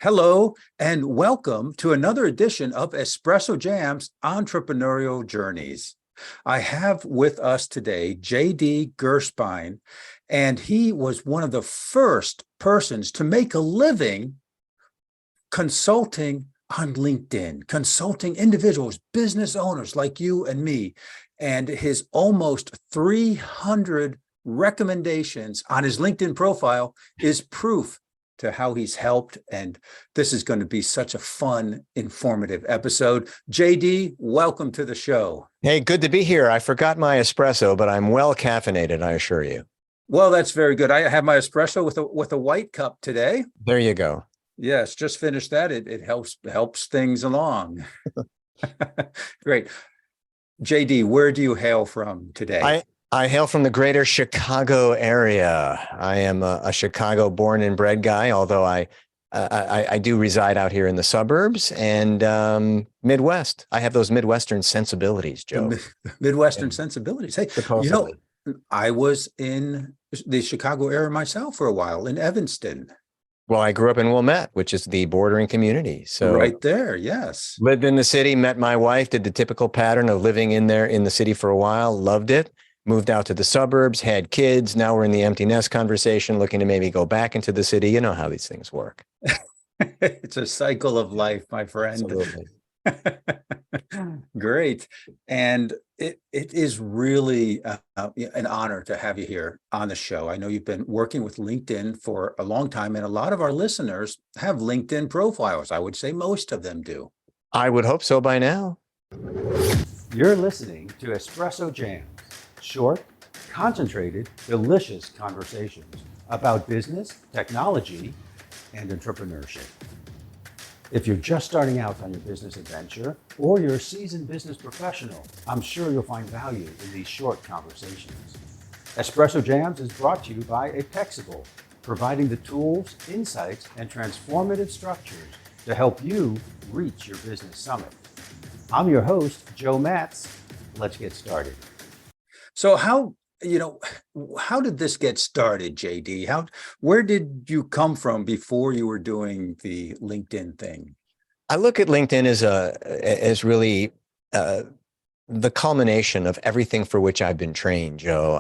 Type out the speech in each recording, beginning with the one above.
Hello, and welcome to another edition of Espresso Jam's Entrepreneurial Journeys. I have with us today 𝐗𝐸𝐸, and he was one of the first persons to make a living consulting on LinkedIn, consulting individuals, business owners like you and me, and his almost 300 recommendations on his LinkedIn profile is proof to how he's helped. And this is going to be such a fun, informative episode. 𝐗𝐸, welcome to the show. Hey, good to be here. I forgot my espresso, but I'm well caffeinated, I assure you. Well, that's very good. I have my espresso with a white cup today. There you go. Yes, just finished that. It helps things along. Great. 𝐗𝐸, where do you hail from today? I hail from the greater Chicago area. I am a Chicago born and bred guy, although I do reside out here in the suburbs and Midwest. I have those Midwestern sensibilities, Joe. Midwestern sensibilities. Hey, supposedly. I was in the Chicago area myself for a while in Evanston. Well, I grew up in Wilmette, which is the bordering community. So right there, yes. Lived in the city, met my wife, did the typical pattern of living in the city for a while, loved it. Moved out to the suburbs, had kids. Now we're in the empty nest conversation, looking to maybe go back into the city. You know how these things work. It's a cycle of life, my friend. Absolutely. Great. And it is really an honor to have you here on the show. I know you've been working with LinkedIn for a long time, and a lot of our listeners have LinkedIn profiles. I would say most of them do. I would hope so by now. You're listening to Espresso Jams. Short, concentrated, delicious conversations about business, technology, and entrepreneurship. If you're just starting out on your business adventure or you're a seasoned business professional, I'm sure you'll find value in these short conversations. Espresso Jams is brought to you by 𝐏𝐸, providing the tools, insights, and transformative structures to help you reach your business summit. I'm your host, Joe Matz. Let's get started. So how did this get started, 𝐗𝐸? Where did you come from before you were doing the LinkedIn thing? I look at LinkedIn as really the culmination of everything for which I've been trained, Joe.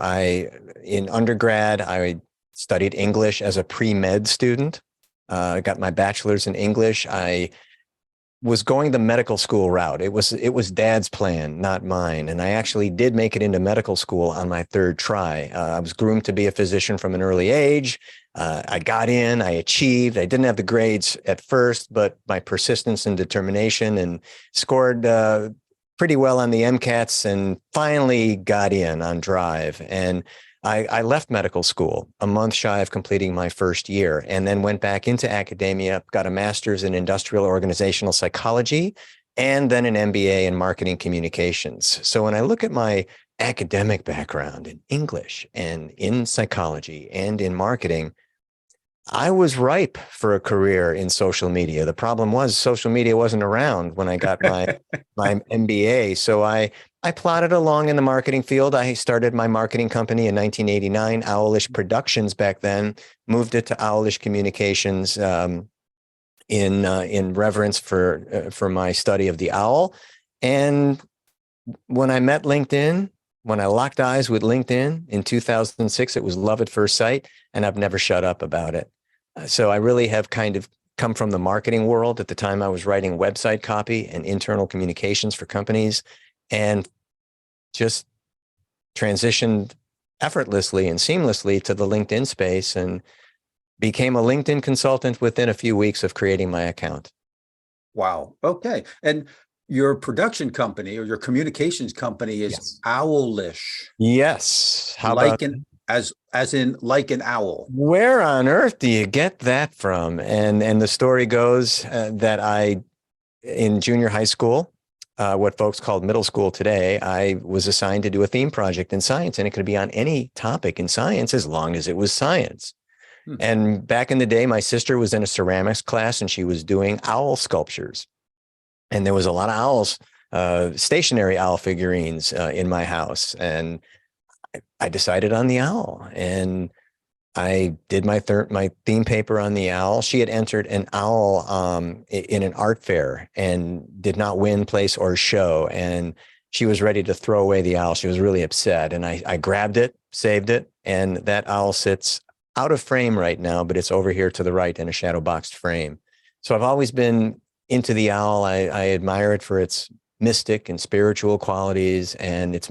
In undergrad, I studied English as a pre-med student. I got my bachelor's in English. I was going the medical school route. It was Dad's plan, not mine. And I actually did make it into medical school on my third try. I was groomed to be a physician from an early age. I got in, I achieved. I didn't have the grades at first, but my persistence and determination and scored pretty well on the MCATs and finally got in on drive. And I left medical school a month shy of completing my first year and then went back into academia, got a master's in industrial organizational psychology, and then an MBA in marketing communications. So when I look at my academic background in English and in psychology and in marketing, I was ripe for a career in social media. The problem was social media wasn't around when I got my MBA. So I plodded along in the marketing field. I started my marketing company in 1989, Owlish Productions back then, moved it to Owlish Communications in reverence for my study of the owl. And when I met LinkedIn, when I locked eyes with LinkedIn in 2006, it was love at first sight, and I've never shut up about it. So I really have kind of come from the marketing world. At the time, I was writing website copy and internal communications for companies, and just transitioned effortlessly and seamlessly to the LinkedIn space and became a LinkedIn consultant within a few weeks of creating my account. Wow. Okay. And your production company or your communications company is Yes. Owlish. Yes. How like about as in like an owl? Where on earth do you get that from? And the story goes that in junior high school, what folks called middle school today, I was assigned to do a theme project in science, and it could be on any topic in science as long as it was science. And back in the day, my sister was in a ceramics class and she was doing owl sculptures. And there was a lot of owls, stationary owl figurines in my house. And I decided on the owl. And I did my theme paper on the owl. She had entered an owl in an art fair and did not win, place, or show. And she was ready to throw away the owl. She was really upset. And I grabbed it, saved it, and that owl sits out of frame right now, but it's over here to the right in a shadow boxed frame. So I've always been into the owl. I admire it for its mystic and spiritual qualities, and it's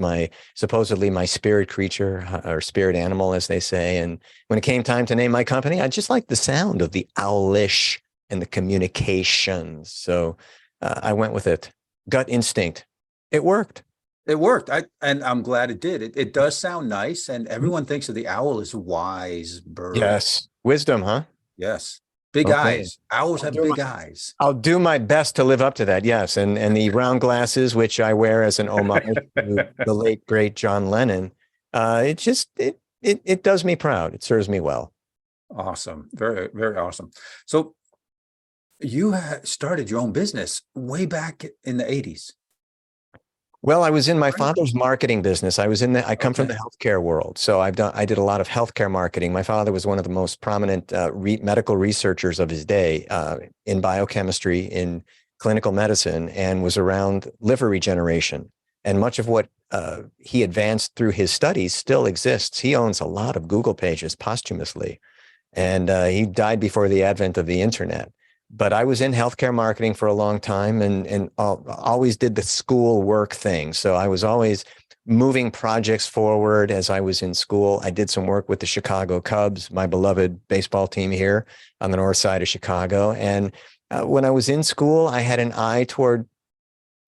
supposedly my spirit creature, or spirit animal, as they say. And when it came time to name my company, I just liked the sound of the owlish and the communications. So I went with it. Gut instinct. It worked. It worked. And I'm glad it did. It does sound nice. And everyone thinks of the owl as a wise bird. Yes. Wisdom, huh? Yes. Big Okay. eyes. Owls have big eyes. I'll do my best to live up to that. Yes. And the round glasses, which I wear as an homage to the late, great John Lennon, it does me proud. It serves me well. Awesome. Very, very awesome. So you started your own business way back in the 80s. Well, I was in my father's marketing business. I come from the healthcare world. So I did a lot of healthcare marketing. My father was one of the most prominent medical researchers of his day in biochemistry, in clinical medicine, and was around liver regeneration. And much of what he advanced through his studies still exists. He owns a lot of Google pages posthumously. And he died before the advent of the internet. But I was in healthcare marketing for a long time and always did the school work thing. So I was always moving projects forward as I was in school. I did some work with the Chicago Cubs, my beloved baseball team here on the north side of Chicago. And when I was in school, I had an eye toward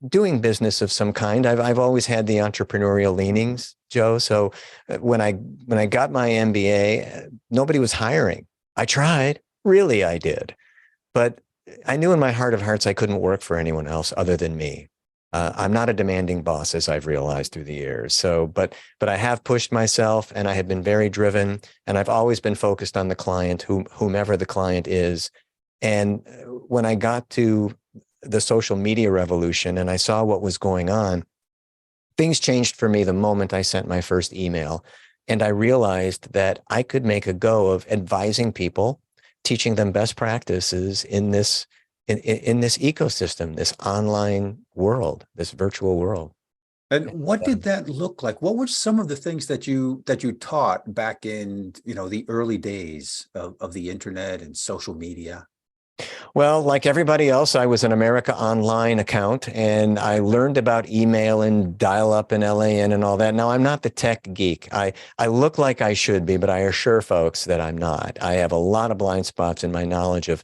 doing business of some kind. I've always had the entrepreneurial leanings, Joe. So when I got my MBA, nobody was hiring. I tried, really, I did. But I knew in my heart of hearts I couldn't work for anyone else other than me. I'm not a demanding boss, as I've realized through the years. So, but I have pushed myself, and I have been very driven, and I've always been focused on the client, whomever the client is. And when I got to the social media revolution and I saw what was going on, things changed for me the moment I sent my first email. And I realized that I could make a go of advising people, teaching them best practices in this ecosystem, this online world, this virtual world. And what did that look like? What were some of the things that you taught back in, the early days of the internet and social media? Well, like everybody else, I was an America Online account, and I learned about email and dial-up and LAN and all that. Now, I'm not the tech geek. I look like I should be, but I assure folks that I'm not. I have a lot of blind spots in my knowledge of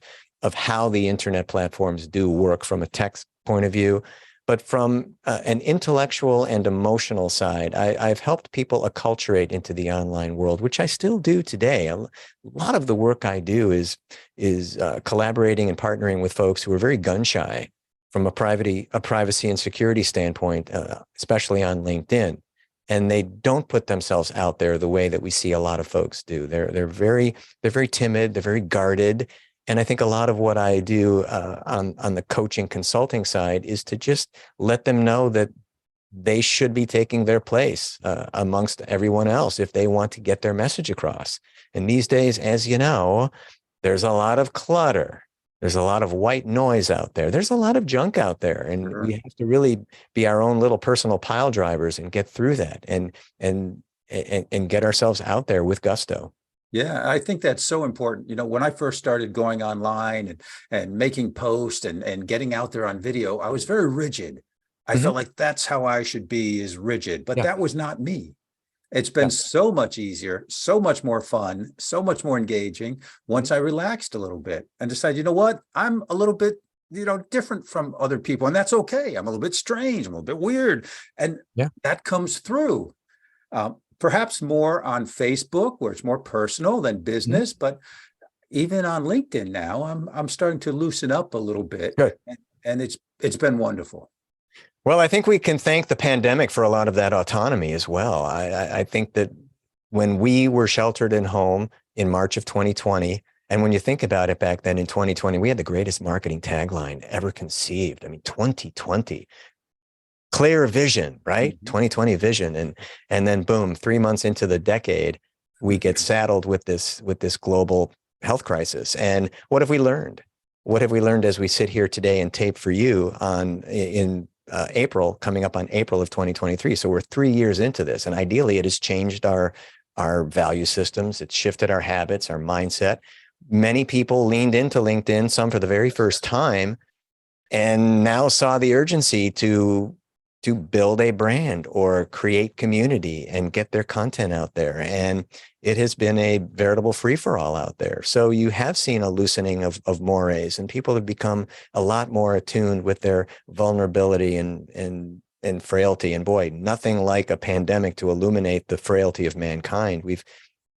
how the internet platforms do work from a tech point of view. But from an intellectual and emotional side, I've helped people acculturate into the online world, which I still do today. A lot of the work I do is collaborating and partnering with folks who are very gun shy from a privacy and security standpoint, especially on LinkedIn. And they don't put themselves out there the way that we see a lot of folks do. They're very timid. They're very guarded. And I think a lot of what I do on the coaching consulting side is to just let them know that they should be taking their place amongst everyone else if they want to get their message across. And these days, as you know, there's a lot of clutter. There's a lot of white noise out there. There's a lot of junk out there. And we have to really be our own little personal pile drivers and get through that and get ourselves out there with gusto. Yeah, I think that's so important. When I first started going online and making posts and getting out there on video, I was very rigid. I felt like that's how I should be, is rigid, but that was not me. It's been so much easier, so much more fun, so much more engaging once I relaxed a little bit and decided, you know what, I'm a little bit, different from other people, and that's okay. I'm a little bit strange, I'm a little bit weird, and that comes through. Perhaps more on Facebook, where it's more personal than business, but even on LinkedIn now, I'm starting to loosen up a little bit, and it's been wonderful. Well, I think we can thank the pandemic for a lot of that autonomy as well. I think that when we were sheltered in home in March of 2020, and when you think about it, back then in 2020, we had the greatest marketing tagline ever conceived. I mean, 2020. Clear vision, right? 2020 vision. And then boom, 3 months into the decade, we get saddled with this global health crisis. And what have we learned? What have we learned as we sit here today and tape for you in April, coming up on April of 2023? So we're 3 years into this, and ideally, it has changed our value systems. It's shifted our habits, our mindset. Many people leaned into LinkedIn, some for the very first time, and now saw the urgency to build a brand or create community and get their content out there. And it has been a veritable free-for-all out there. So you have seen a loosening of mores, and people have become a lot more attuned with their vulnerability and frailty. And boy, nothing like a pandemic to illuminate the frailty of mankind.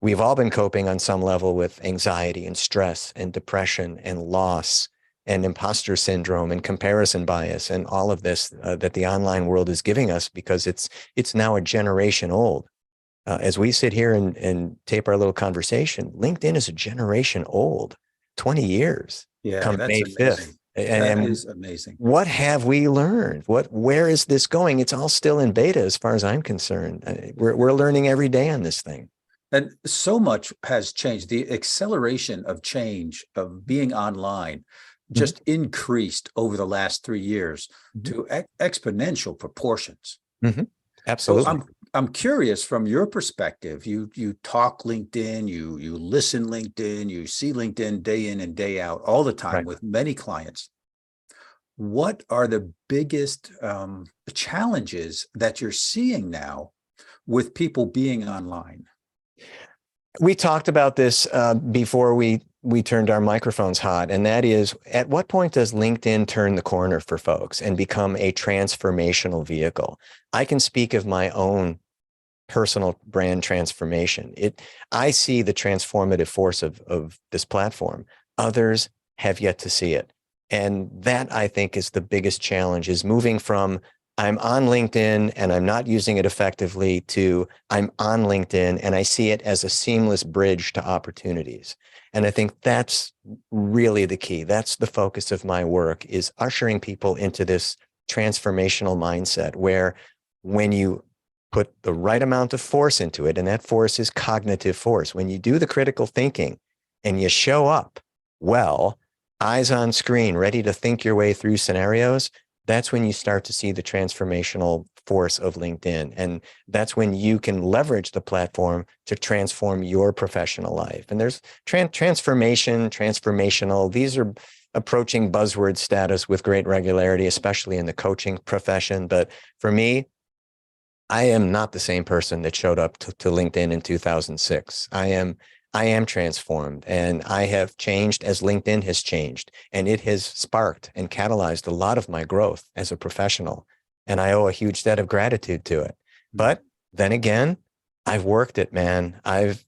We've all been coping on some level with anxiety and stress and depression and loss and imposter syndrome and comparison bias and all of this that the online world is giving us, because it's now a generation old. As we sit here and tape our little conversation, LinkedIn is a generation old, 20 years. Yeah, come that's May amazing. 5th. And That is amazing. what have we learned? Where is this going? It's all still in beta as far as I'm concerned. We're learning every day on this thing. And so much has changed. The acceleration of change, of being online, just increased over the last 3 years to exponential proportions. Absolutely. So I'm curious, from your perspective, you talk LinkedIn, you listen LinkedIn, you see LinkedIn day in and day out all the time with many clients. What are the biggest challenges that you're seeing now with people being online? We talked about this before we turned our microphones hot, and that is, at what point does LinkedIn turn the corner for folks and become a transformational vehicle? I can speak of my own personal brand transformation. I see the transformative force of this platform. Others have yet to see it. And that, I think, is the biggest challenge, is moving from I'm on LinkedIn and I'm not using it effectively to I'm on LinkedIn and I see it as a seamless bridge to opportunities. And I think that's really the key. That's the focus of my work, is ushering people into this transformational mindset where, when you put the right amount of force into it, and that force is cognitive force, when you do the critical thinking and you show up well, eyes on screen, ready to think your way through scenarios, that's when you start to see the transformational force of LinkedIn. And that's when you can leverage the platform to transform your professional life. And there's transformation, transformational. These are approaching buzzword status with great regularity, especially in the coaching profession. But for me, I am not the same person that showed up to LinkedIn in 2006. I am transformed, and I have changed as LinkedIn has changed, and it has sparked and catalyzed a lot of my growth as a professional. And I owe a huge debt of gratitude to it. But then again, I've worked it, man. I've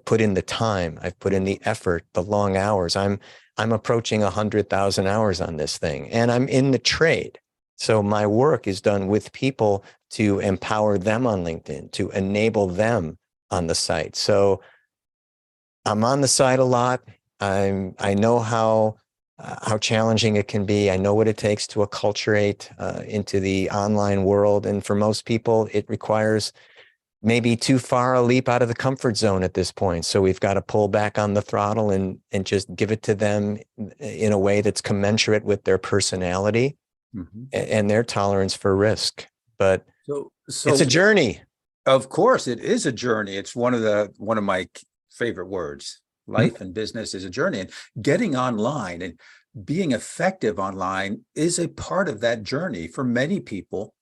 put in the time, I've put in the effort, the long hours. I'm approaching 100,000 hours on this thing, and I'm in the trade. So my work is done with people to empower them on LinkedIn, to enable them on the site. So I'm on the site a lot. I know how challenging it can be. I know what it takes to acculturate into the online world. And for most people, it requires maybe too far a leap out of the comfort zone at this point. So we've got to pull back on the throttle and just give it to them in a way that's commensurate with their personality and their tolerance for risk. But so it's a journey. Of course, it is a journey. It's one of my favorite words. Life and business is a journey, and getting online and being effective online is a part of that journey for many people.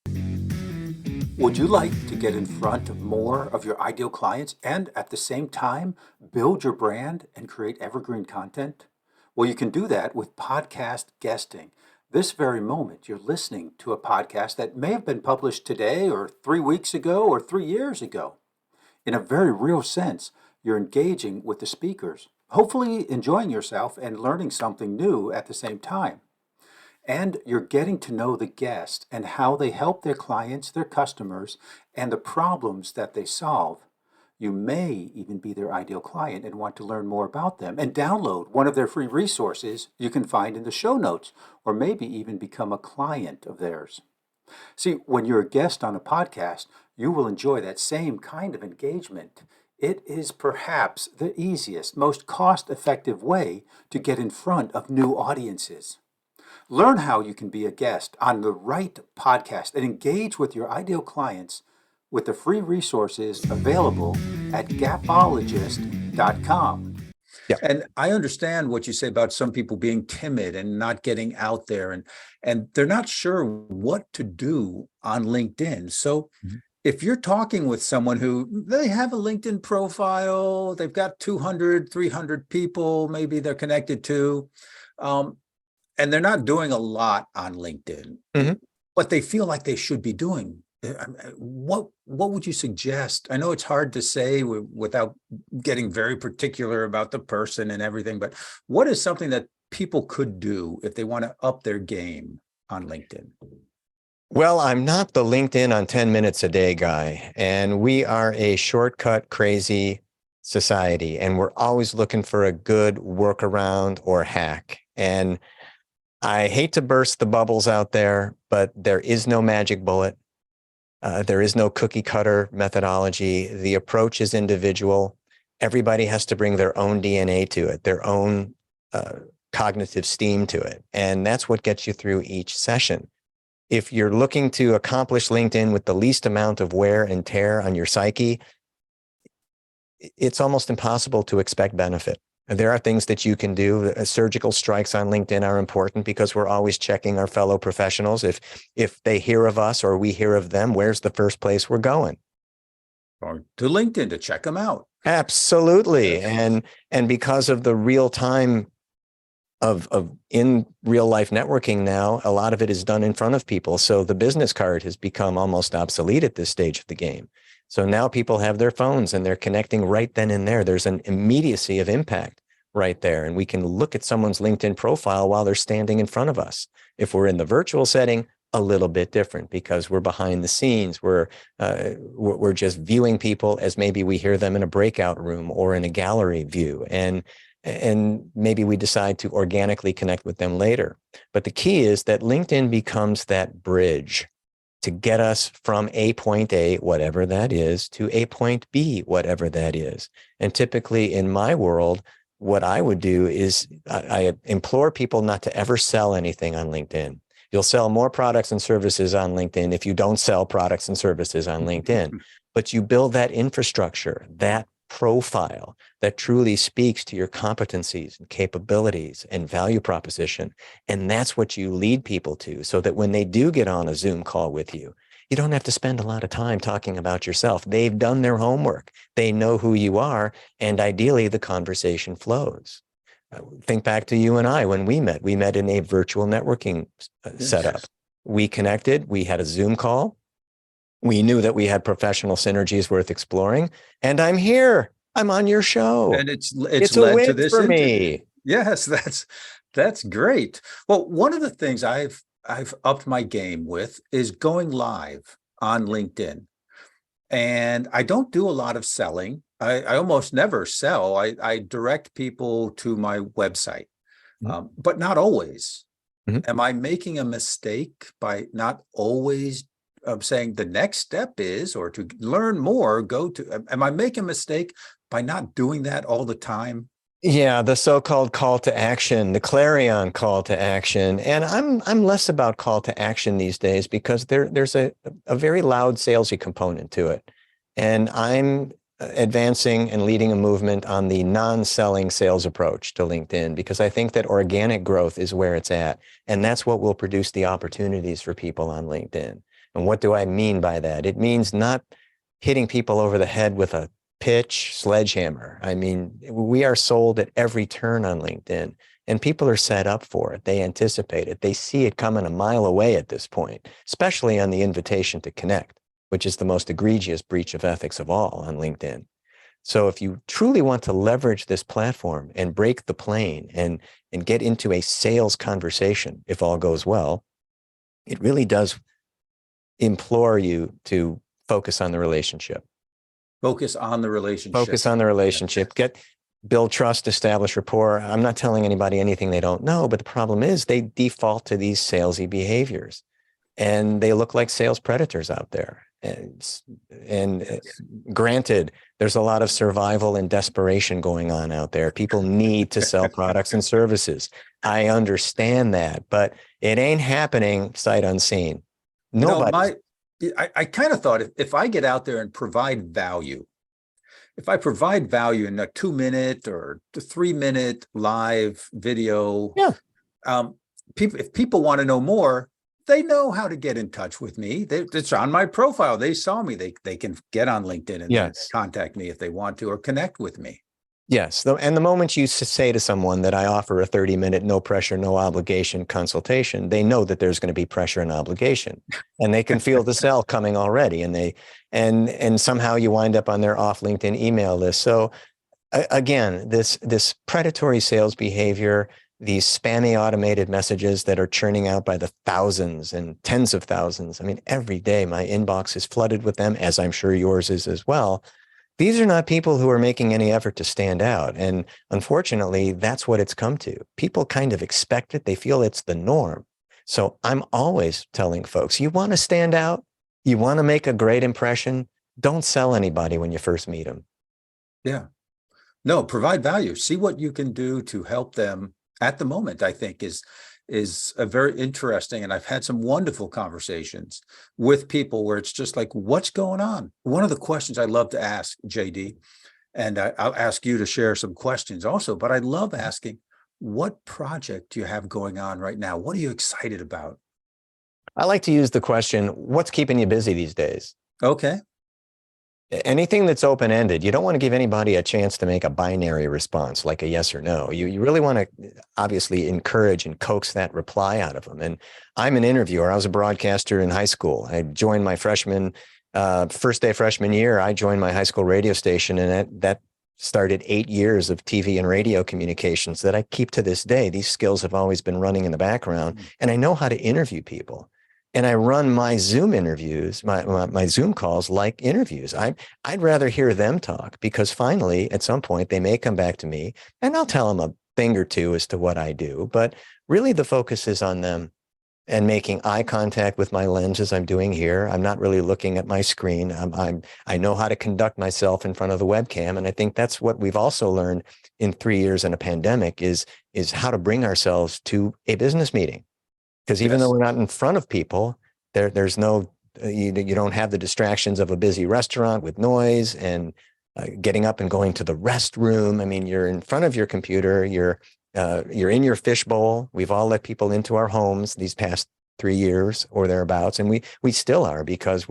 Would you like to get in front of more of your ideal clients and at the same time build your brand and create evergreen content? Well, you can do that with podcast guesting. This very moment, you're listening to a podcast that may have been published today or 3 weeks ago or 3 years ago. In a very real sense, you're engaging with the speakers, hopefully enjoying yourself and learning something new at the same time. And you're getting to know the guest and how they help their clients, their customers, and the problems that they solve. You may even be their ideal client and want to learn more about them and download one of their free resources you can find in the show notes, or maybe even become a client of theirs. See, when you're a guest on a podcast, you will enjoy that same kind of engagement It is perhaps the easiest, most cost-effective way to get in front of new audiences. Learn how you can be a guest on the right podcast and engage with your ideal clients with the free resources available at 𝐏𝐵ologist.com. Yeah. And I understand what you say about some people being timid and not getting out there, and they're not sure what to do on LinkedIn. So if you're talking with someone who they have a LinkedIn profile, they've got 200, 300 people, maybe they're connected to, and they're not doing a lot on LinkedIn, but they feel like they should be doing. What would you suggest? I know it's hard to say without getting very particular about the person and everything, but what is something that people could do if they want to up their game on LinkedIn? Well, I'm not the LinkedIn on 10 minutes a day guy, and we are a shortcut crazy society, and we're always looking for a good workaround or hack. And I hate to burst the bubbles out there, but there is no magic bullet. There is no cookie cutter methodology. The approach is individual. Everybody has to bring their own DNA to it, their own cognitive steam to it. And that's what gets you through each session. If you're looking to accomplish LinkedIn with the least amount of wear and tear on your psyche, it's almost impossible to expect benefit. There are things that you can do. Surgical strikes on LinkedIn are important because we're always checking our fellow professionals. If they hear of us or we hear of them, where's the first place we're going? Or to LinkedIn to check them out. Absolutely. Yes. And because of the real time of in real life networking now, a lot of it is done in front of people. So the business card has become almost obsolete at this stage of the game. So now people have their phones and they're connecting right then and there. There's an immediacy of impact right there. And we can look at someone's LinkedIn profile while they're standing in front of us. If we're in the virtual setting, a little bit different because we're behind the scenes. We're just viewing people as maybe we hear them in a breakout room or in a gallery view. And maybe we decide to organically connect with them later. But the key is that LinkedIn becomes that bridge to get us from a point A, whatever that is, to a point B, whatever that is. And typically in my world, what I would do is I implore people not to ever sell anything on LinkedIn. You'll sell more products and services on LinkedIn if you don't sell products and services on LinkedIn. But you build that infrastructure, that profile that truly speaks to your competencies and capabilities and value proposition. And that's what you lead people to, so that when they do get on a Zoom call with you, you don't have to spend a lot of time talking about yourself. They've done their homework. They know who you are. And ideally, the conversation flows. Think back to you and I when we met. We met in a virtual networking setup. We connected. We had a Zoom call. We knew that we had professional synergies worth exploring. And I'm here. I'm on your show. And it's a led win to this for interview. me. Yes, that's great. Well, one of the things I've upped my game with is going live on LinkedIn. And I don't do a lot of selling. I almost never sell. I direct people to my website, but not always. Am I making a mistake by not always saying the next step is, or to learn more, go to, am I making a mistake by not doing that all the time? Yeah, the so-called call to action, the clarion call to action. And I'm less about call to action these days because there's a very loud salesy component to it. And I'm advancing and leading a movement on the non-selling sales approach to LinkedIn because I think that organic growth is where it's at. And that's what will produce the opportunities for people on LinkedIn. And what do I mean by that? It means not hitting people over the head with a pitch sledgehammer. I mean, we are sold at every turn on LinkedIn, and people are set up for it. They anticipate it. They see it coming a mile away at this point, especially on the invitation to connect, which is the most egregious breach of ethics of all on LinkedIn. So if you truly want to leverage this platform and break the plane and get into a sales conversation, if all goes well, it really does implore you to focus on the relationship. Focus on the relationship. Focus on the relationship. Build trust, establish rapport. I'm not telling anybody anything they don't know, but the problem is they default to these salesy behaviors and they look like sales predators out there. And, and granted, there's a lot of survival and desperation going on out there. People need to sell products and services. I understand that, but it ain't happening sight unseen. Nobody. I kind of thought if I get out there and provide value, if I provide value in a 2-minute or 3-minute live video, Yeah. If people want to know more, they know how to get in touch with me. It's on my profile. They saw me. They can get on LinkedIn and Yes. contact me if they want to, or connect with me. Yes. And the moment you say to someone that I offer a 30-minute, no pressure, no obligation consultation, they know that there's going to be pressure and obligation, and they can feel the sell coming already. And somehow you wind up on their off LinkedIn email list. So again, this predatory sales behavior, these spammy automated messages that are churning out by the thousands and tens of thousands. I mean, every day my inbox is flooded with them, as I'm sure yours is as well. These are not people who are making any effort to stand out. And unfortunately, that's what it's come to. People kind of expect it. They feel it's the norm. So I'm always telling folks, you want to stand out? You want to make a great impression? Don't sell anybody when you first meet them. Yeah. No, provide value. See what you can do to help them at the moment, I think is a very interesting. And I've had some wonderful conversations with people where it's just like, what's going on? One of the questions I love to ask, JD, and I'll ask you to share some questions also, but I love asking, what project do you have going on right now? What are you excited about? I like to use the question, what's keeping you busy these days? Okay. Anything that's open-ended, you don't want to give anybody a chance to make a binary response like a yes or no. You really want to obviously encourage and coax that reply out of them. And I'm an interviewer. I was a broadcaster in high school. I joined my first day freshman year, I joined my high school radio station, and that started 8 years of TV and radio communications that I keep to this day. These skills have always been running in the background, and I know how to interview people. And I run my Zoom interviews, my Zoom calls like interviews. I'd rather hear them talk, because finally, at some point, they may come back to me and I'll tell them a thing or two as to what I do. But really, the focus is on them and making eye contact with my lens as I'm doing here. I'm not really looking at my screen. I know how to conduct myself in front of the webcam. And I think that's what we've also learned in 3 years in a pandemic is how to bring ourselves to a business meeting. Because even though we're not in front of people, there's no, you don't have the distractions of a busy restaurant with noise and getting up and going to the restroom. I mean, you're in front of your computer, you're in your fishbowl. We've all let people into our homes these past 3 years or thereabouts, and we still are, because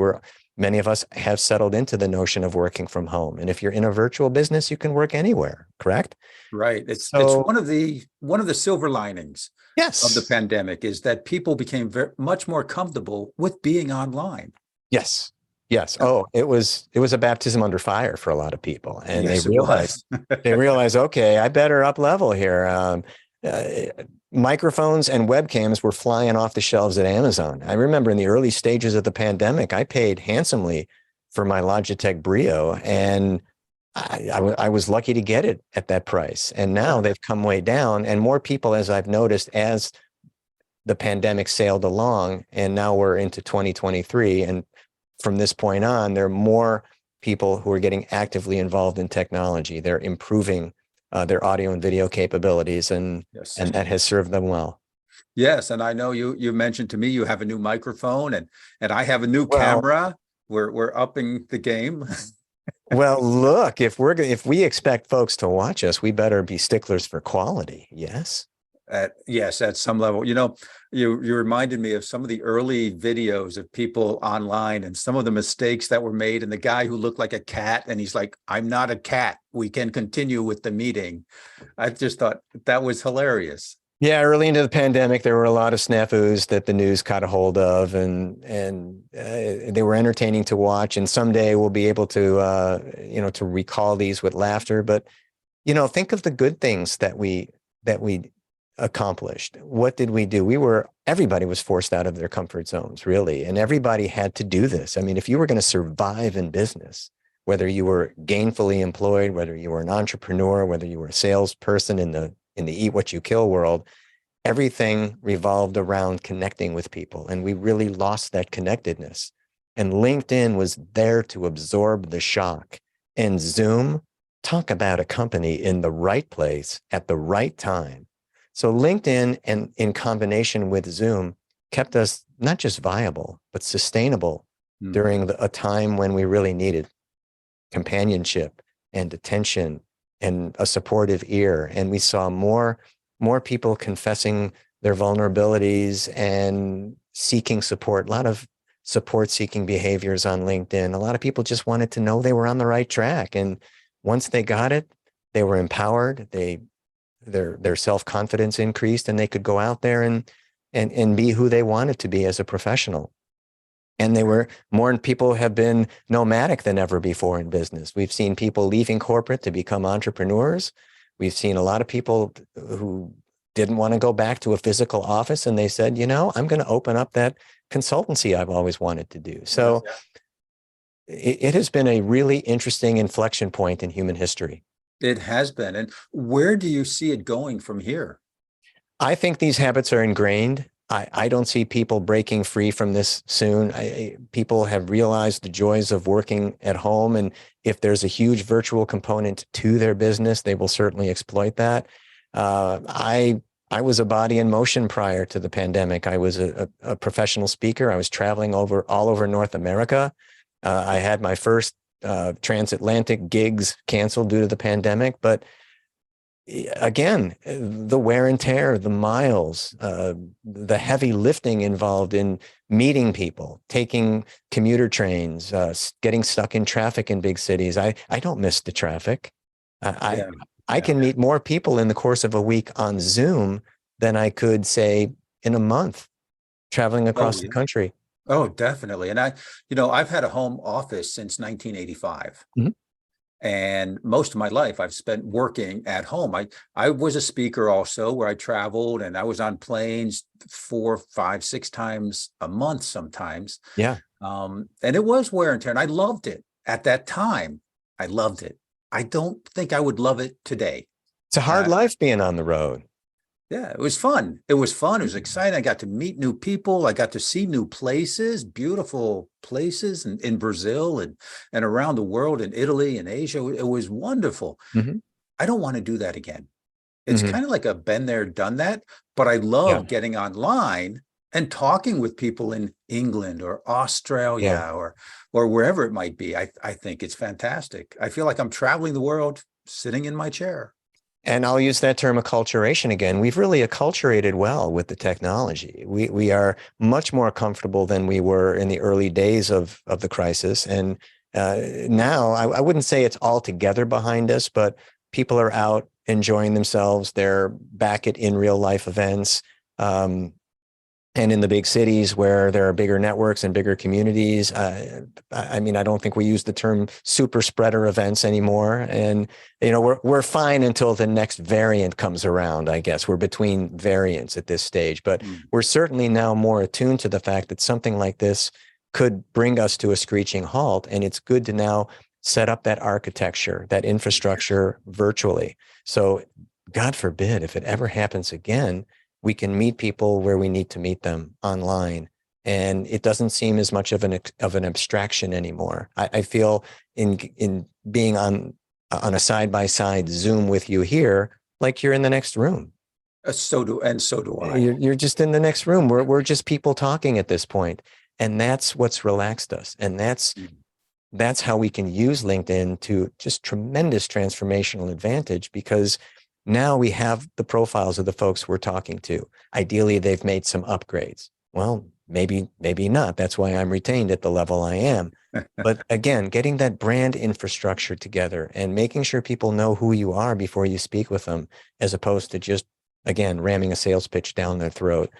many of us have settled into the notion of working from home. And if you're in a virtual business, you can work anywhere, correct? Right. It's one of the silver linings. Yes. Of the pandemic is that people became much more comfortable with being online. Yes. Yes. Oh, it was a baptism under fire for a lot of people, and yes, they realized, okay, I better up level here. Microphones and webcams were flying off the shelves at Amazon. I remember in the early stages of the pandemic, I paid handsomely for my Logitech Brio, and I was lucky to get it at that price. And now they've come way down, and more people, as I've noticed, as the pandemic sailed along, and now we're into 2023. And from this point on, there are more people who are getting actively involved in technology. They're improving their audio and video capabilities, and that has served them well. Yes. And I know you mentioned to me, you have a new microphone, and I have a new camera. We're upping the game. Well, look, if we expect folks to watch us, we better be sticklers for quality. Yes. Yes, at some level. You reminded me of some of the early videos of people online and some of the mistakes that were made, and the guy who looked like a cat, and he's like, "I'm not a cat. We can continue with the meeting." I just thought that was hilarious. Yeah, early into the pandemic, there were a lot of snafus that the news caught a hold of, and they were entertaining to watch. And someday we'll be able to, to recall these with laughter. But, think of the good things that we accomplished. What did we do? Everybody was forced out of their comfort zones, really, and everybody had to do this. I mean, if you were going to survive in business, whether you were gainfully employed, whether you were an entrepreneur, whether you were a salesperson in the eat what you kill world, everything revolved around connecting with people. And we really lost that connectedness. And LinkedIn was there to absorb the shock. And Zoom, talk about a company in the right place at the right time. So LinkedIn, and in combination with Zoom, kept us not just viable, but sustainable during a time when we really needed companionship and attention and a supportive ear. And we saw more people confessing their vulnerabilities and seeking support. A lot of support seeking behaviors on LinkedIn. A lot of people just wanted to know they were on the right track. And once they got it, they were empowered. Their self-confidence increased, and they could go out there and be who they wanted to be as a professional. And they were more people have been nomadic than ever before in business. We've seen people leaving corporate to become entrepreneurs. We've seen a lot of people who didn't want to go back to a physical office, and they said, you know, I'm going to open up that consultancy I've always wanted to do. So it has been a really interesting inflection point in human history. It has been. And where do you see it going from here? I think these habits are ingrained. I don't see people breaking free from this soon. People have realized the joys of working at home. And if there's a huge virtual component to their business, they will certainly exploit that. I was a body in motion prior to the pandemic. I was a professional speaker. I was traveling all over North America. I had my first transatlantic gigs canceled due to the pandemic. But again, the wear and tear, the miles, the heavy lifting involved in meeting people, taking commuter trains, getting stuck in traffic in big cities. I don't miss the traffic. I can meet more people in the course of a week on Zoom than I could, say, in a month traveling across the country. Oh, definitely. And I've had a home office since 1985. And most of my life I've spent working at home. I was a speaker also, where I traveled, and I was on planes 4, 5, 6 times a month sometimes. Yeah. And it was wear and tear, and I loved it at that time. I loved it. I don't think I would love it today. It's a hard life being on the road. Yeah, it was fun. It was fun. It was exciting. I got to meet new people. I got to see new places, beautiful places in Brazil and around the world, in Italy and Asia. It was wonderful. I don't want to do that again. It's kind of like a been there, done that. But I love getting online and talking with people in England or Australia or wherever it might be. I think it's fantastic. I feel like I'm traveling the world sitting in my chair. And I'll use that term acculturation again. We've really acculturated well with the technology. We are much more comfortable than we were in the early days of the crisis. And now I wouldn't say it's altogether behind us, but people are out enjoying themselves. They're back at in real life events. And in the big cities where there are bigger networks and bigger communities, I mean, I don't think we use the term super spreader events anymore. And, we're fine until the next variant comes around, I guess. We're between variants at this stage, but we're certainly now more attuned to the fact that something like this could bring us to a screeching halt. And it's good to now set up that architecture, that infrastructure virtually. So God forbid, if it ever happens again, we can meet people where we need to meet them online. And it doesn't seem as much of an abstraction anymore. I feel in being on a side-by-side Zoom with you here, like you're in the next room. So do I. You're just in the next room. We're just people talking at this point. And that's what's relaxed us. And that's how we can use LinkedIn to just tremendous transformational advantage, because now we have the profiles of the folks we're talking to. Ideally, they've made some upgrades. Well, maybe not. That's why I'm retained at the level I am. But again, getting that brand infrastructure together and making sure people know who you are before you speak with them, as opposed to just, again, ramming a sales pitch down their throat.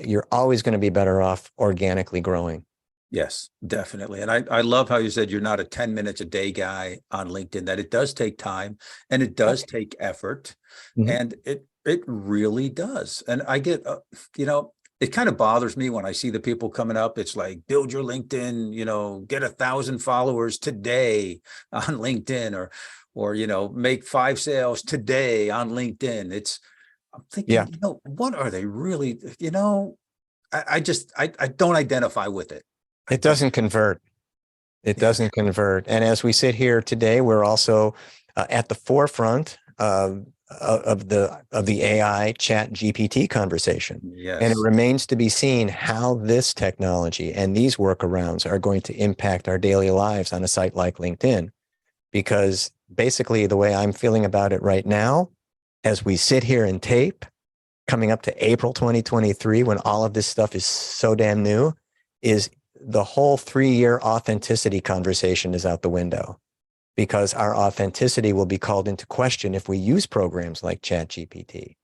You're always going to be better off organically growing. Yes, definitely. And I love how you said you're not a 10 minutes a day guy on LinkedIn, that it does take time and it does take effort. And it really does. And I get, it kind of bothers me when I see the people coming up. It's like, build your LinkedIn, get 1,000 followers today on LinkedIn, or make 5 sales today on LinkedIn. I'm thinking, what are they really, I don't identify with it. It doesn't convert. It doesn't convert. And as we sit here today, we're also at the forefront of the AI chat GPT conversation. Yes. And it remains to be seen how this technology and these workarounds are going to impact our daily lives on a site like LinkedIn. Because basically the way I'm feeling about it right now, as we sit here and tape, coming up to April 2023, when all of this stuff is so damn new, is the whole 3-year authenticity conversation is out the window, because our authenticity will be called into question if we use programs like ChatGPT.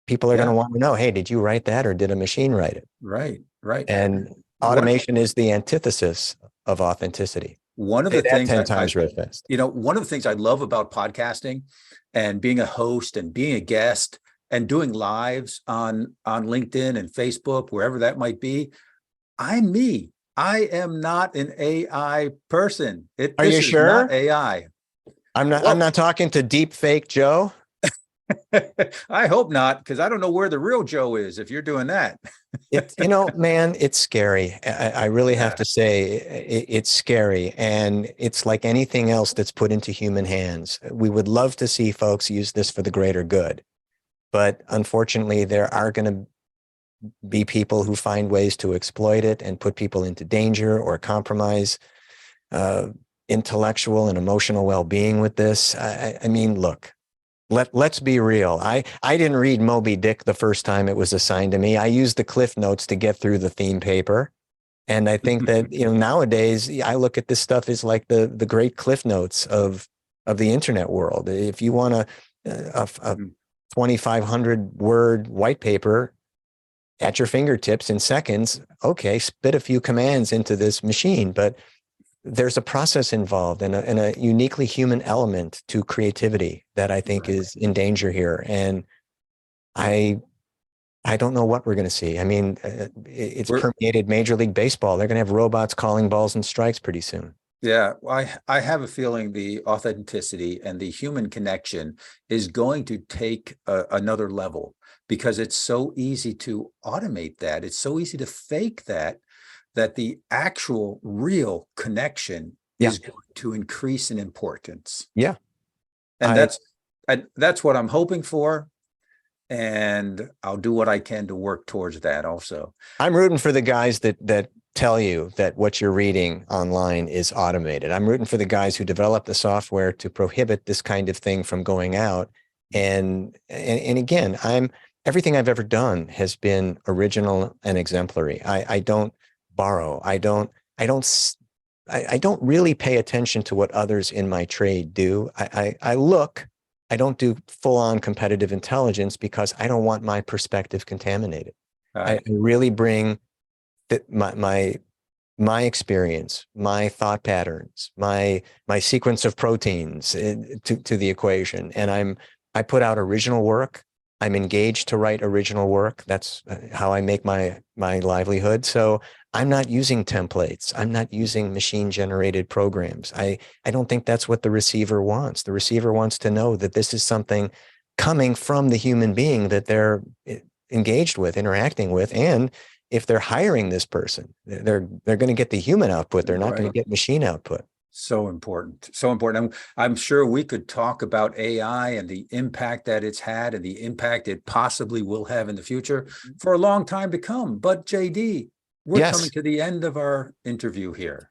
People are going to want to know, hey, did you write that or did a machine write it? Right, right. And automation is the antithesis of authenticity. One of the things 10 times real fast. One of the things I love about podcasting and being a host and being a guest and doing lives on LinkedIn and Facebook, wherever that might be, I'm me. I am not an AI person. Are you sure? Not AI. I'm not talking to deep fake Joe. I hope not, because I don't know where the real Joe is if you're doing that. Man, it's scary. I really have to say it's scary. And it's like anything else that's put into human hands. We would love to see folks use this for the greater good. But unfortunately, there are going to be people who find ways to exploit it and put people into danger or compromise intellectual and emotional well-being with this. I mean, look, let's be real. I didn't read Moby Dick the first time it was assigned to me. I used the Cliff Notes to get through the theme paper. And I think that, nowadays I look at this stuff as like the great Cliff Notes of the internet world. If you want a 2,500 word white paper at your fingertips in seconds, okay, spit a few commands into this machine, but there's a process involved and a uniquely human element to creativity that I think is in danger here. And I don't know what we're going to see. I mean, it's permeated Major League Baseball. They're going to have robots calling balls and strikes pretty soon. Yeah, I have a feeling the authenticity and the human connection is going to take another level, because it's so easy to automate that. It's so easy to fake that the actual real connection is going to increase in importance. Yeah. And that's what I'm hoping for. And I'll do what I can to work towards that also. I'm rooting for the guys that tell you that what you're reading online is automated. I'm rooting for the guys who develop the software to prohibit this kind of thing from going out. And again, everything I've ever done has been original and exemplary. I don't borrow. I don't really pay attention to what others in my trade do. I don't do full-on competitive intelligence because I don't want my perspective contaminated. I really bring my experience, my thought patterns, my sequence of proteins to the equation. And I put out original work. I'm engaged to write original work. That's how I make my livelihood. So I'm not using templates. I'm not using machine-generated programs. I don't think that's what the receiver wants. The receiver wants to know that this is something coming from the human being that they're engaged with, interacting with. And if they're hiring this person, they're going to get the human output. They're not going to get machine output. So important. So important. I'm sure we could talk about AI and the impact that it's had and the impact it possibly will have in the future for a long time to come. But JD, we're coming to the end of our interview here.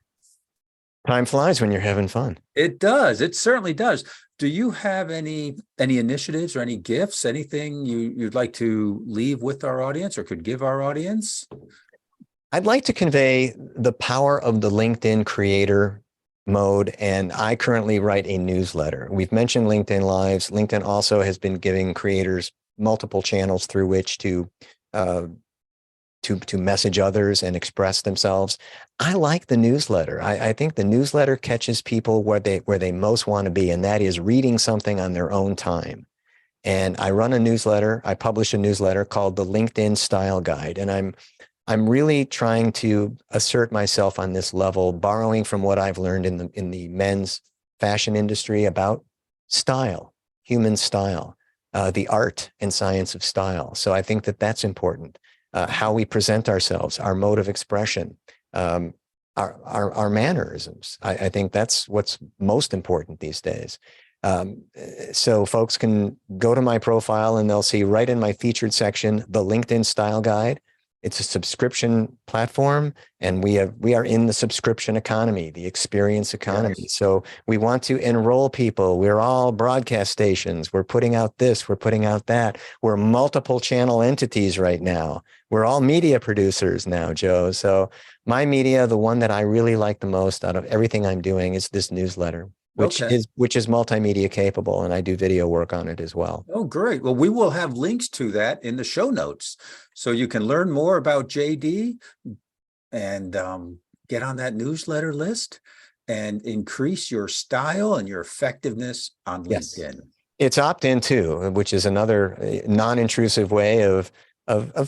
Time flies when you're having fun. It does. It certainly does. Do you have any initiatives or any gifts, anything you'd like to leave with our audience or could give our audience? I'd like to convey the power of the LinkedIn creator mode, and I currently write a newsletter. We've mentioned LinkedIn Lives. LinkedIn also has been giving creators multiple channels through which to message others and express themselves. I like the newsletter. I think the newsletter catches people where they most want to be, and that is reading something on their own time. And I run a newsletter. I publish a newsletter called the LinkedIn Style Guide, and I'm really trying to assert myself on this level, borrowing from what I've learned in the men's fashion industry about style, human style, the art and science of style. So I think that that's important. How we present ourselves, our mode of expression, our mannerisms. I think that's what's most important these days. So folks can go to my profile and they'll see right in my featured section, the LinkedIn Style Guide. It's a subscription platform, and we are in the subscription economy, the experience economy. Yes. So we want to enroll people. We're all broadcast stations. We're putting out this, we're putting out that. We're multiple channel entities right now. We're all media producers now, Joe. So my media, the one that I really like the most out of everything I'm doing, is this newsletter, which Okay. is multimedia capable, and I do video work on it as well. Oh, great. Well, we will have links to that in the show notes, so you can learn more about JD and get on that newsletter list and increase your style and your effectiveness on Yes. LinkedIn. It's opt-in too, which is another non-intrusive way of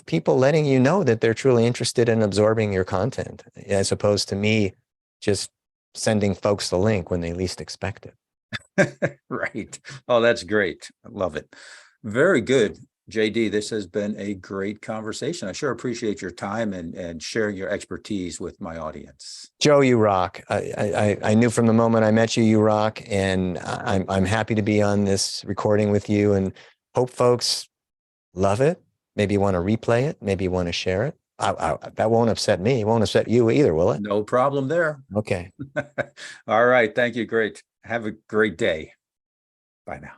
people letting you know that they're truly interested in absorbing your content, as opposed to me just sending folks the link when they least expect it. Right. Oh, that's great. I love it. Very good. JD, this has been a great conversation. I sure appreciate your time and sharing your expertise with my audience. Joe, you rock. I knew from the moment I met you, you rock, and I'm happy to be on this recording with you, and hope folks love it. Maybe you want to replay it. Maybe you want to share it. That won't upset me. It won't upset you either, will it? No problem there. Okay. All right. Thank you. Great. Have a great day. Bye now.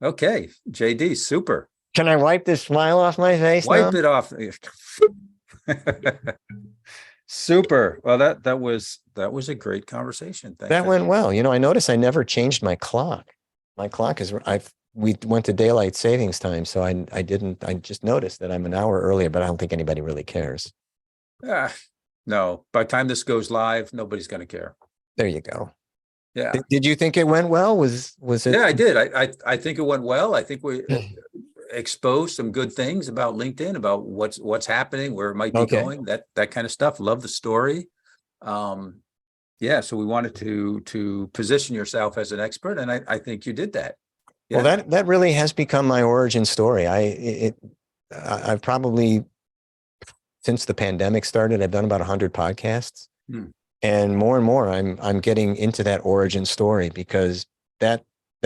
Okay, JD, super. Can I wipe this smile off my face Wipe now? it off. Super. Well, that was a great conversation. That went well. You know, I noticed I never changed my clock. My clock is, we went to daylight savings time, so I just noticed that I'm an hour earlier, but I don't think anybody really cares. No, by the time this goes live, nobody's going to care. There you go. Yeah. Did you think it went well? Was it? Yeah, I did. I think it went well. I think we exposed some good things about LinkedIn, about what's happening, where it might be going, that kind of stuff. Love the story. Yeah, so we wanted to position yourself as an expert, and I think you did that. Yeah. Well, that really has become my origin story. I've probably, since the pandemic started, I've done about 100 podcasts. And more, I'm getting into that origin story, because that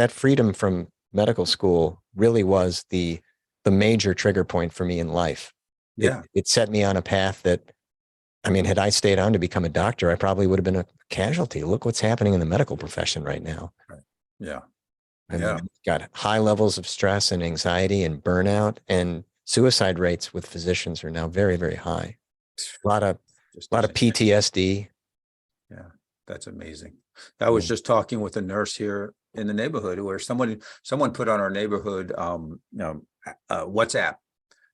freedom from medical school really was the major trigger point for me in life. Yeah. It set me on a path that, I mean, had I stayed on to become a doctor, I probably would have been a casualty. Look what's happening in the medical profession right now. Right. Yeah. I mean, got high levels of stress and anxiety and burnout, and suicide rates with physicians are now very, very high. A lot of PTSD. Yeah, that's amazing. I was just talking with a nurse here in the neighborhood, where someone put on our neighborhood, WhatsApp.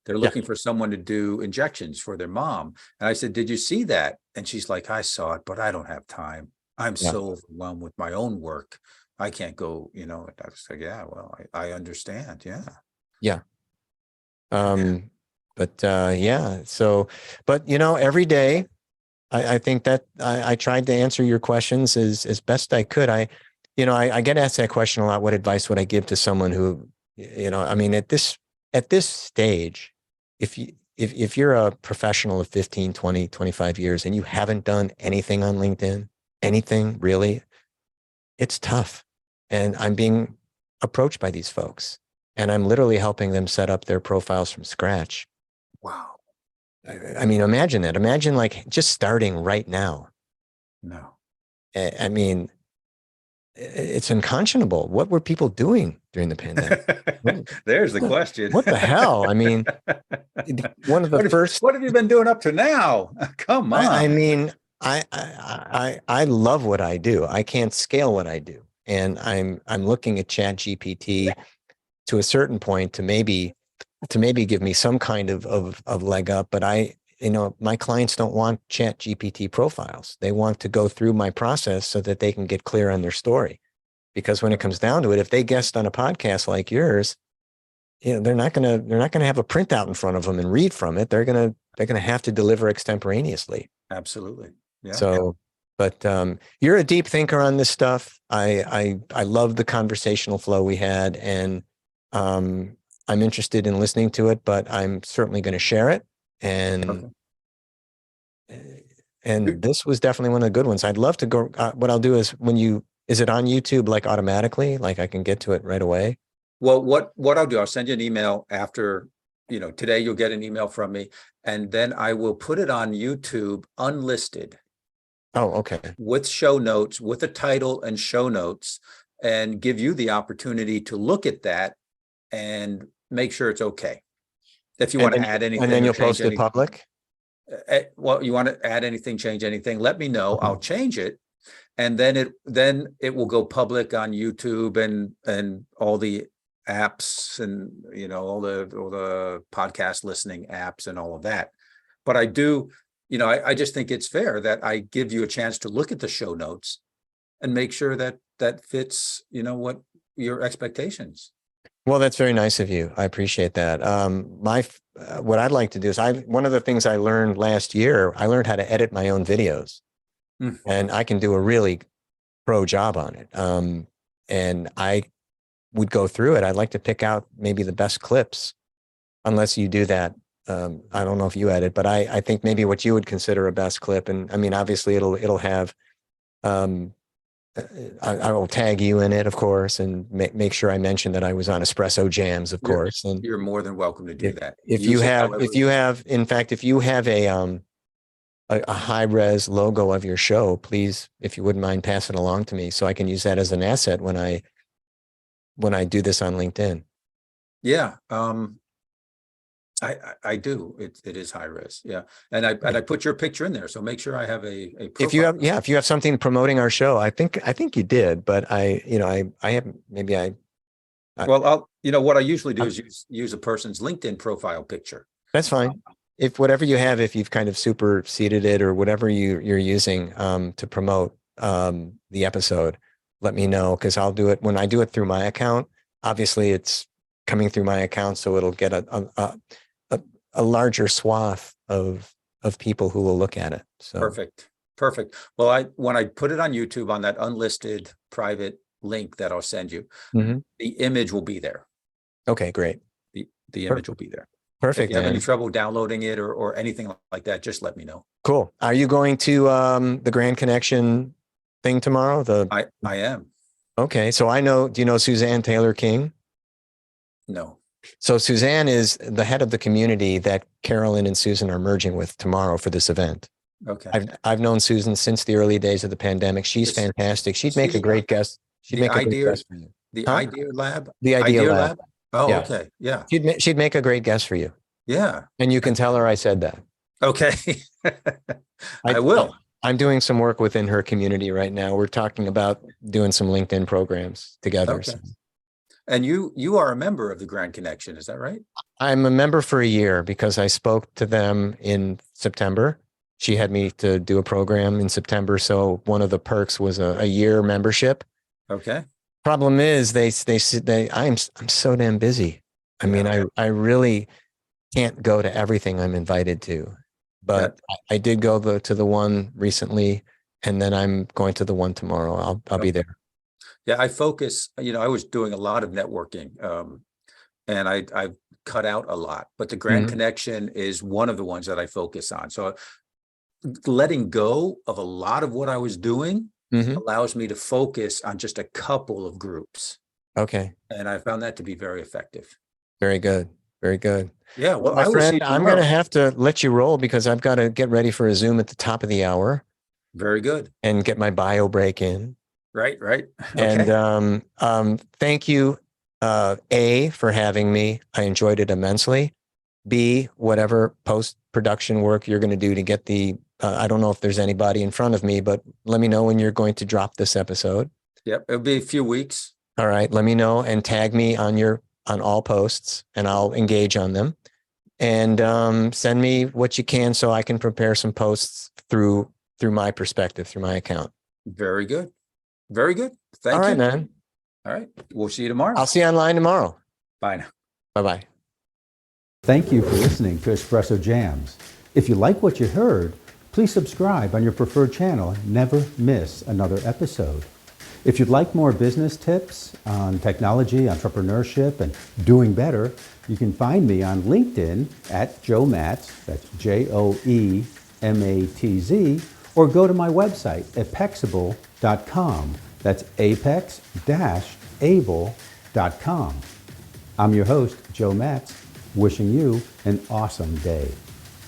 They're looking for someone to do injections for their mom. And I said, "Did you see that?" And she's like, "I saw it, but I don't have time. I'm so overwhelmed with my own work. I can't go, you know." I was like, "Yeah, well, I understand." Yeah. Yeah. So, but you know, every day, I think that I tried to answer your questions as best I could. I get asked that question a lot. What advice would I give to someone who, I mean, at this stage, if you're a professional of 15, 20, 25 years and you haven't done anything on LinkedIn, anything really, it's tough. And I'm being approached by these folks, and I'm literally helping them set up their profiles from scratch. Wow. I mean, imagine that. Imagine like just starting right now. No. I mean, it's unconscionable. What were people doing during the pandemic? There's the question. What the hell? I mean, one of the first. What have you been doing up to now? Come on. I mean, I love what I do. I can't scale what I do, and I'm looking at ChatGPT to a certain point to maybe give me some kind of leg up. But my clients don't want ChatGPT profiles. They want to go through my process so that they can get clear on their story. Because when it comes down to it, if they guest on a podcast like yours, they're not gonna have a printout in front of them and read from it. They're gonna have to deliver extemporaneously. Absolutely. Yeah. So, but you're a deep thinker on this stuff. I love the conversational flow we had, and I'm interested in listening to it, but I'm certainly going to share it. And And this was definitely one of the good ones. I'd love to go. What I'll do is is it on YouTube like automatically? Like I can get to it right away? Well, what I'll do, I'll send you an email after, today you'll get an email from me, and then I will put it on YouTube unlisted. Oh, okay. With show notes, with a title and show notes, and give you the opportunity to look at that and make sure it's okay. If you want to add anything. And then you'll post it public? Well, you want to add anything, change anything, let me know. Okay. I'll change it. And then it will go public on YouTube and all the apps and, all the podcast listening apps and all of that. But I do, I just think it's fair that I give you a chance to look at the show notes and make sure that fits, what your expectations. Well, that's very nice of you. I appreciate that. What I'd like to do is one of the things I learned last year, I learned how to edit my own videos, and I can do a really pro job on it. And I would go through it. I'd like to pick out maybe the best clips, unless you do that. I don't know if you edit, but I think maybe what you would consider a best clip. And I mean, obviously it'll have, I will tag you in it, of course, and make sure I mention that I was on Espresso Jams, of course. And you're more than welcome to do that. If you have a high res logo of your show, please, if you wouldn't mind passing it along to me so I can use that as an asset when I do this on LinkedIn. Yeah. I do. It is high ris. Yeah. And I put your picture in there. So make sure I have a profile. If you have something promoting our show, I think you did, but I haven't, well, what I usually do is use a person's LinkedIn profile picture. That's fine. If whatever you have, if you've kind of superseded it or whatever you're using to promote the episode, let me know, because I'll do it when I do it through my account. Obviously it's coming through my account, so it'll get a larger swath of people who will look at it. So perfect. Well, when I put it on YouTube on that unlisted private link that I'll send you, the image will be there. Okay, great. The image will be there. Perfect. If you have any trouble downloading it or anything like that, just let me know. Cool. Are you going to the Grand Connection thing tomorrow? I am. Okay. So do you know Suzanne Taylor King? No. So Suzanne is the head of the community that Carolyn and Susan are merging with tomorrow for this event. Okay. I've known Susan since the early days of the pandemic. She's fantastic. She'd make a great guest. She'd make a great guest for you. The Idea Lab? The Idea Lab. Oh, yeah. Okay. Yeah. She'd make a great guest for you. Yeah. And you can tell her I said that. Okay. I will. I'm doing some work within her community right now. We're talking about doing some LinkedIn programs together. Okay. So. And you are a member of the Grand Connection, is that right? I'm a member for a year because I spoke to them in September. She had me to do a program in September. So one of the perks was a year membership. Okay. Problem is I'm so damn busy. I mean, I really can't go to everything I'm invited to, but I did go to the one recently, and then I'm going to the one tomorrow. I'll be there. Yeah, I focus, I was doing a lot of networking, and I've cut out a lot, but the Grand Connection is one of the ones that I focus on. So letting go of a lot of what I was doing allows me to focus on just a couple of groups. Okay. And I found that to be very effective. Very good. Very good. Yeah. Well, my friend, I'm going to have to let you roll because I've got to get ready for a Zoom at the top of the hour. Very good. And get my bio break in. Right. Okay. And thank you, A, for having me. I enjoyed it immensely. B, whatever post-production work you're going to do to get I don't know if there's anybody in front of me, but let me know when you're going to drop this episode. Yep. It'll be a few weeks. All right. Let me know and tag me on all posts and I'll engage on them, and send me what you can so I can prepare some posts through my perspective, through my account. Very good. Very good. Thank you. All right, man. All right. We'll see you tomorrow. I'll see you online tomorrow. Bye now. Bye-bye. Thank you for listening to Espresso Jams. If you like what you heard, please subscribe on your preferred channel and never miss another episode. If you'd like more business tips on technology, entrepreneurship, and doing better, you can find me on LinkedIn at Joe Matz, that's Joe M-A-T-Z, or go to my website, apexable.com. That's apex-able.com. I'm your host, Joe Metz, wishing you an awesome day.